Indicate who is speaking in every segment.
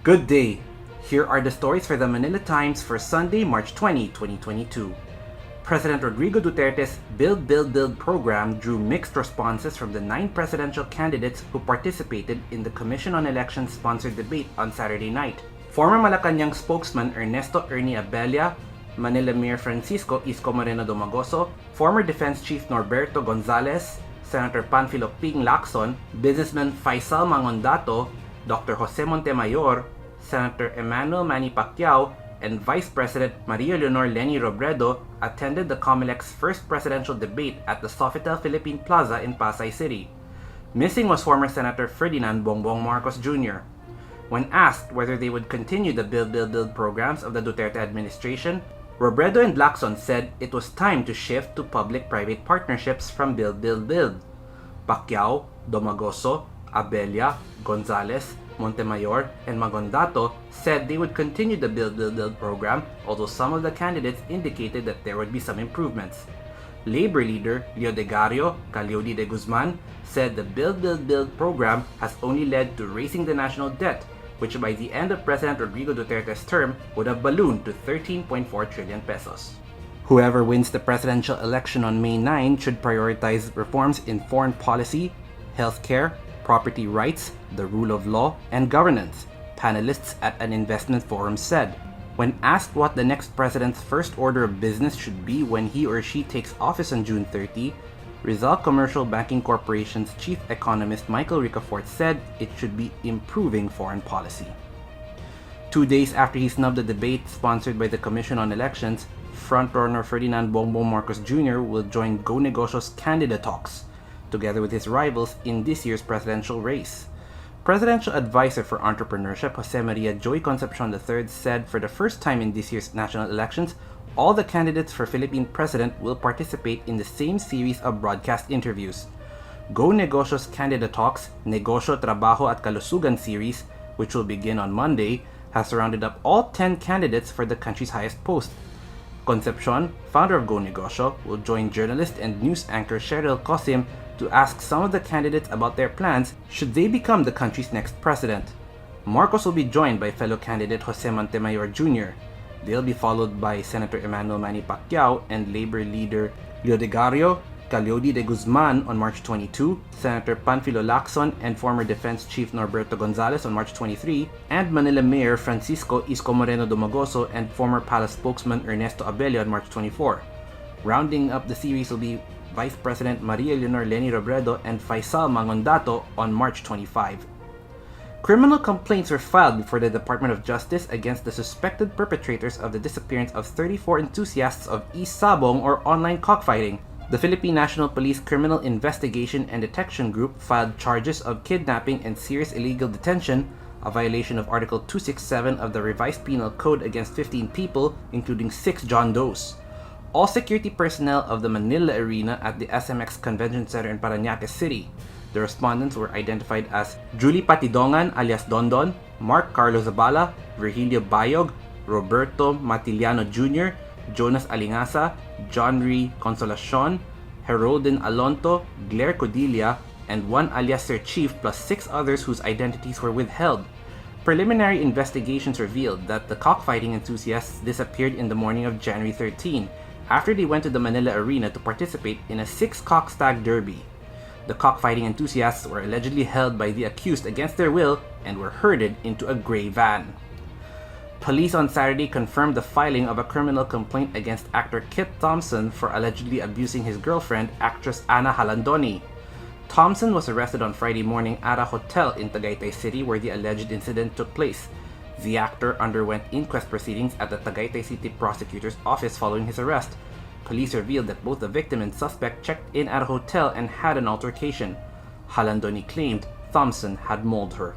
Speaker 1: Good day. Here are the stories for the Manila Times for Sunday, March 20, 2022. President Rodrigo Duterte's Build, Build, Build program drew mixed responses from the 9 presidential candidates who participated in the Commission on Elections sponsored debate on Saturday night. Former Malacanang spokesman Ernesto Ernie Abella, Manila Mayor Francisco Isko Moreno Domagoso, former Defense Chief Norberto Gonzales, Senator Panfilo Ping Lacson, businessman Faisal Mangondato, Dr. Jose Montemayor, Senator Emmanuel Manny Pacquiao, and Vice President Maria Leonor Leni Robredo attended the COMELEC's first presidential debate at the Sofitel Philippine Plaza in Pasay City. Missing was former Senator Ferdinand Bongbong Marcos Jr. When asked whether they would continue the Build, Build, Build programs of the Duterte administration, Robredo and Lacson said it was time to shift to public-private partnerships from Build, Build, Build. Pacquiao, Domagoso, Abella, Gonzales, Montemayor, and Magondato said they would continue the Build, Build, Build program, although some of the candidates indicated that there would be some improvements. Labor leader Leo Degario Caliotti de Guzman said the Build, Build, Build program has only led to raising the national debt, which by the end of President Rodrigo Duterte's term would have ballooned to 13.4 trillion pesos. Whoever wins the presidential election on May 9 should prioritize reforms in foreign policy, healthcare, property rights, the rule of law, and governance, panelists at an investment forum said. When asked what the next president's first order of business should be when he or she takes office on June 30, Rizal Commercial Banking Corporation's chief economist Michael Ricafort said it should be improving foreign policy. 2 days after he snubbed the debate sponsored by the Commission on Elections, frontrunner Ferdinand Bongbong Marcos Jr. will join Go Negosyo's candidate talks, together with his rivals in this year's presidential race. Presidential Advisor for Entrepreneurship Jose Maria Joy Concepcion III said for the first time in this year's national elections, all the candidates for Philippine President will participate in the same series of broadcast interviews. Go Negosyo's Candidate Talks, Negosyo, Trabajo at Kalusugan series, which will begin on Monday, has rounded up all 10 candidates for the country's highest post. Concepcion, founder of Go Negosyo, will join journalist and news anchor Cheryl Cosim to ask some of the candidates about their plans should they become the country's next president. Marcos will be joined by fellow candidate Jose Montemayor Jr. They'll be followed by Senator Emmanuel Manny Pacquiao and Labor leader Leo Degario Caliotti de Guzman on March 22, Senator Panfilo Lacson and former Defense Chief Norberto Gonzales on March 23, and Manila Mayor Francisco Isko Moreno Domagoso and former Palace spokesman Ernesto Abella on March 24. Rounding up the series will be Vice President Maria Leonor Leni Robredo and Faisal Mangondato on March 25. Criminal complaints were filed before the Department of Justice against the suspected perpetrators of the disappearance of 34 enthusiasts of e-sabong or online cockfighting. The Philippine National Police Criminal Investigation and Detection Group filed charges of kidnapping and serious illegal detention, a violation of Article 267 of the Revised Penal Code against 15 people, including 6 John Does. All security personnel of the Manila Arena at the SMX Convention Center in Parañaque City. The respondents were identified as Julie Patidongan alias Dondon, Mark Carlos Zabala, Virgilio Bayog, Roberto Matiliano Jr., Jonas Alingasa, John Ree Consolacion, Heroldin Alonto, Claire Codilia, and one alias Sir Chief plus 6 others whose identities were withheld. Preliminary investigations revealed that the cockfighting enthusiasts disappeared in the morning of January 13 after they went to the Manila Arena to participate in a 6-cock stag derby. The cockfighting enthusiasts were allegedly held by the accused against their will and were herded into a gray van. Police on Saturday confirmed the filing of a criminal complaint against actor Kit Thompson for allegedly abusing his girlfriend, actress Ana Halandoni. Thompson was arrested on Friday morning at a hotel in Tagaytay City where the alleged incident took place. The actor underwent inquest proceedings at the Tagaytay City Prosecutor's Office following his arrest. Police revealed that both the victim and suspect checked in at a hotel and had an altercation. Halandoni claimed Thompson had mauled her.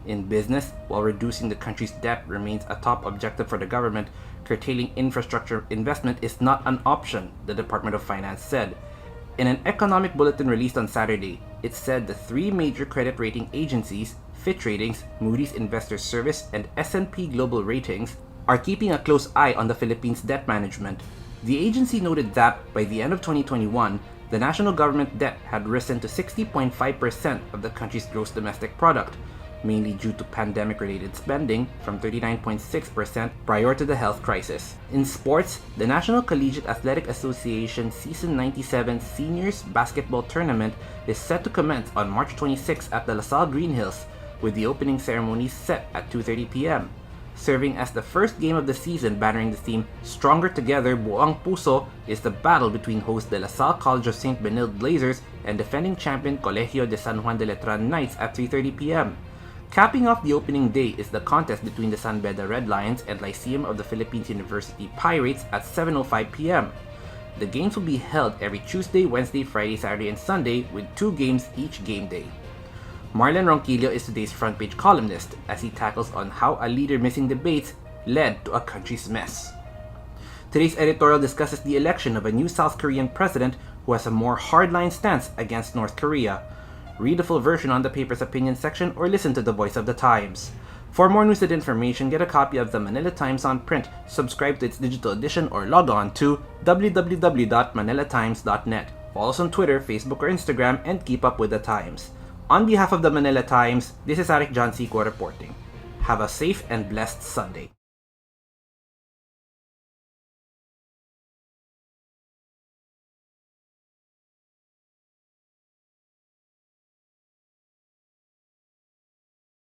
Speaker 1: In business, while reducing the country's debt remains a top objective for the government, curtailing infrastructure investment is not an option, the Department of Finance said. In an economic bulletin released on Saturday, it said the 3 major credit rating agencies, Fitch Ratings, Moody's Investors Service, and S&P Global Ratings, are keeping a close eye on the Philippines' debt management. The agency noted that, by the end of 2021, the national government debt had risen to 60.5% of the country's gross domestic product. mainly due to pandemic-related spending from 39.6% prior to the health crisis. In sports, the National Collegiate Athletic Association Season 97 Seniors Basketball Tournament is set to commence on March 26 at the LaSalle Green Hills, with the opening ceremony set at 2:30 p.m. Serving as the first game of the season bannering the theme Stronger Together Buang Puso is the battle between host the LaSalle College of St. Benilde Blazers and defending champion Colegio de San Juan de Letran Knights at 3:30 p.m. Capping off the opening day is the contest between the San Beda Red Lions and Lyceum of the Philippines University Pirates at 7:05 p.m. The games will be held every Tuesday, Wednesday, Friday, Saturday, and Sunday with 2 games each game day. Marlon Ronquillo is today's front page columnist as he tackles on how a leader missing debates led to a country's mess. Today's editorial discusses the election of a new South Korean president who has a more hardline stance against North Korea. Read the full version on the paper's opinion section or listen to the Voice of the Times. For more news and information, get a copy of the Manila Times on print, subscribe to its digital edition, or log on to www.manilatimes.net. Follow us on Twitter, Facebook, or Instagram, and keep up with the Times. On behalf of the Manila Times, this is Arik John Seco reporting. Have a safe and blessed Sunday.